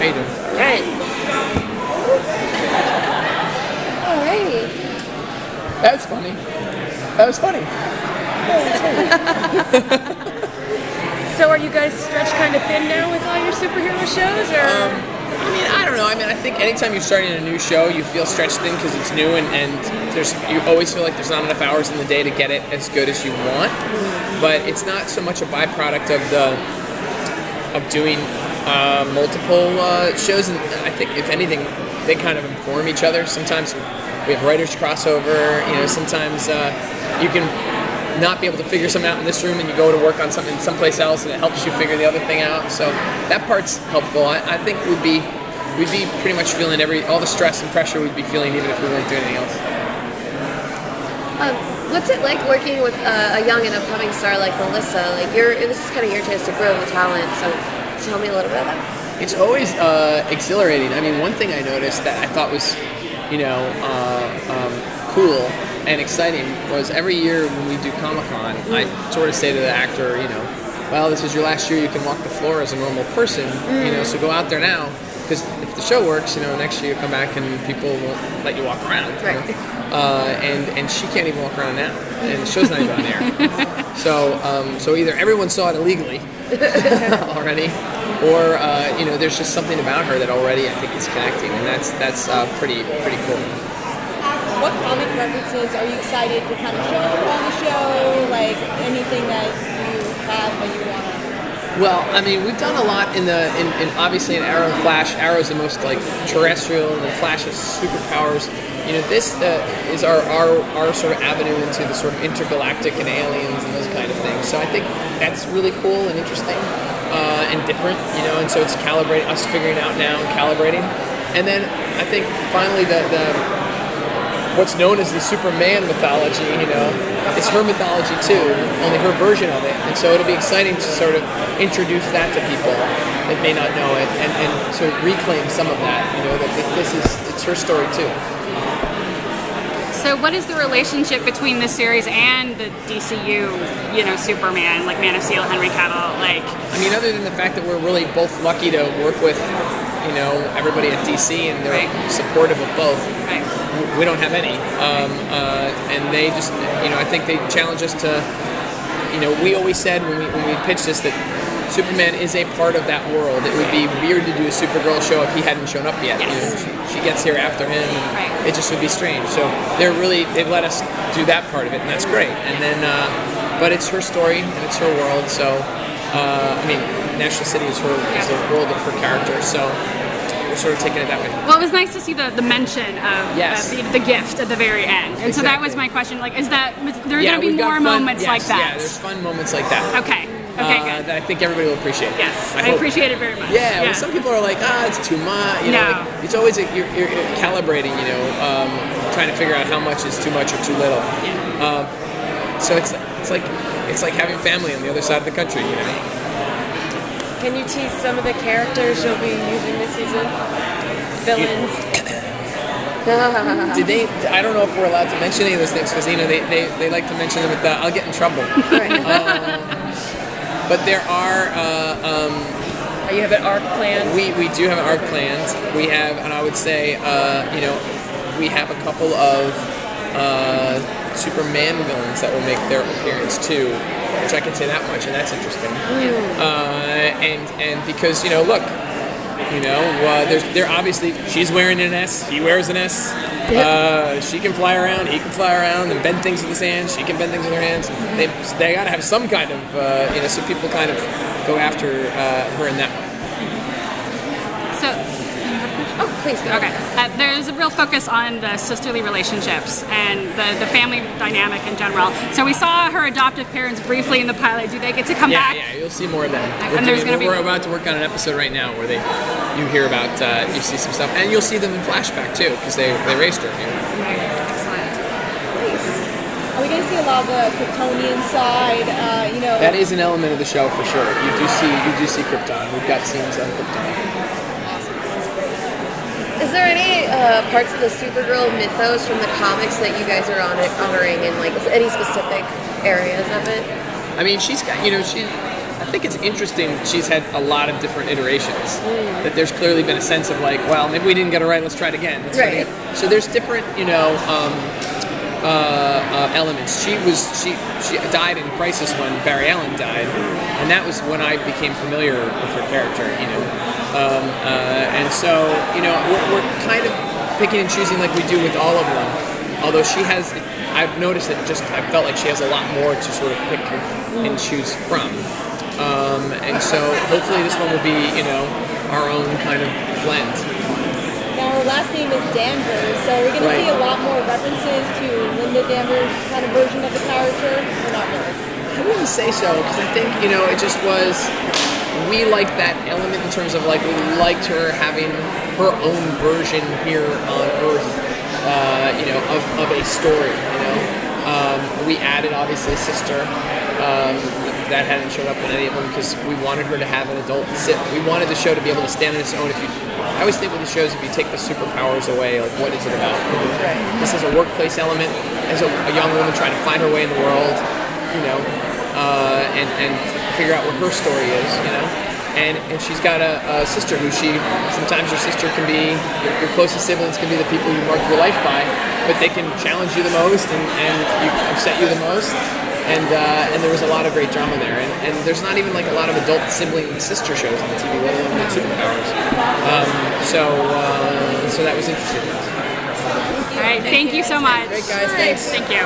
How you doing? Right. Alrighty. That was funny. That was funny. So are you guys stretched kind of thin now with all your superhero shows, or? I mean, I don't know. I mean, I think anytime you're starting a new show, you feel stretched thin because it's new, and you always feel like there's not enough hours in the day to get it as good as you want. But it's not so much a byproduct of doing multiple shows, and I think if anything, they kind of inform each other. Sometimes we have writers crossover. You know, sometimes you can not be able to figure something out in this room, and you go to work on something someplace else, and it helps you figure the other thing out. So that part's helpful. I think we'd be pretty much feeling all the stress and pressure we'd be feeling even if we weren't doing anything else. What's it like working with a young and upcoming star like Melissa? Like this is kind of your chance to grow the talent. So tell me a little bit about that. It's always exhilarating. I mean, one thing I noticed that I thought was, cool and exciting was every year when we do Comic-Con, I sort of say to the actor, well, this is your last year you can walk the floor as a normal person, so go out there now, because if the show works, next year you come back and people won't let you walk around. Right. And she can't even walk around now, and the show's not even on air. So either everyone saw it illegally already, or there's just something about her that already I think is connecting, and that's pretty cool. What comic references are you excited to kind of show on the show? Like anything that you have that you want to? Well, I mean, we've done a lot in obviously in Arrow and Flash. Arrow's the most like terrestrial, and then Flash has superpowers. This is our sort of avenue into the sort of intergalactic and aliens and those kind of things. So I think that's really cool and interesting and different, and so it's us figuring out now and calibrating. And then I think finally the what's known as the Superman mythology, it's her mythology too, only her version of it. And so it'll be exciting to sort of introduce that to people that may not know it, and to reclaim some of that, that it's her story too. So what is the relationship between this series and the DCU, Superman, like Man of Steel, Henry Cavill, like? I mean, other than the fact that we're really both lucky to work with, everybody at DC, and they're supportive of both. Right. We don't have any, and they just, I think they challenge us to, we always said when we pitched this that Superman is a part of that world. It would be weird to do a Supergirl show if he hadn't shown up yet. Yes. She gets here after him, and it just would be strange. So they've let us do that part of it, and that's great. And then, but it's her story and it's her world. So, National City is the world of her character. So we're sort of taking it that way. Well, it was nice to see the mention of the gift at the very end. And exactly. So that was my question. Like, is that there are going to be more moments like that? Yeah, there's fun moments like that. Okay. Okay, good. That I think everybody will appreciate. Yes, I appreciate it very much. Yeah, well, some people are like, it's too much. It's always you're calibrating. Trying to figure out how much is too much or too little. Yeah. So it's like having family on the other side of the country. Can you tease some of the characters you'll be using this season? Villains. Did they? I don't know if we're allowed to mention any of those things because they like to mention them. I'll get in trouble. But there are. You have an arc planned? We do have an arc planned. We have, and I would say, we have a couple of Superman villains that will make their appearance too, which I can say that much, and that's interesting. And because look, they're obviously she's wearing an S, he wears an S. She can fly around, he can fly around, and bend things with his hands. She can bend things with her hands. They got to have some kind of so people kind of go after her in that way. So, please go. Okay. There's a real focus on the sisterly relationships and the family dynamic in general. So we saw her adoptive parents briefly in the pilot. Do they get to come back? Yeah, you'll see more of them. We're about to work on an episode right now where you hear about, you see some stuff, and you'll see them in flashback too because they raced her here. Excellent. Are we going to see a lot of the Kryptonian side? That is an element of the show for sure. You do see Krypton. We've got scenes on Krypton. Is there any parts of the Supergirl mythos from the comics that you guys are honoring in like any specific areas of it? I mean, she's got, I think it's interesting. She's had a lot of different iterations. That there's clearly been a sense of like, well, maybe we didn't get it right. Let's try it again. Let's try it again. So there's different, elements. She died in Crisis when Barry Allen died, and that was when I became familiar with her character. And so we're kind of picking and choosing like we do with all of them. Although she has, I've noticed that I felt like she has a lot more to sort of pick and choose from. And so hopefully this one will be, our own kind of blend. Now her last name is Danvers, so we're going to see a lot more references to Linda Danvers' kind of version of the character, or not really? I wouldn't say so, because I think, it just was, we liked that element in terms of like, we liked her having her own version here on Earth, of a story, we added, obviously, Sister, that hadn't showed up in any of them, because we wanted her to have an adult sit. We wanted the show to be able to stand on its own. I always think with the shows, if you take the superpowers away, like, what is it about? This is a workplace element, as a young woman trying to find her way in the world, and figure out what her story is, And she's got a sister who sometimes your sister can be, your closest siblings can be the people you mark your life by, but they can challenge you the most and upset you the most. And there was a lot of great drama there. And there's not even like a lot of adult sibling sister shows on the TV, let alone with superpowers. So that was interesting. All right, thank you so much. Great guys, thanks. Thank you.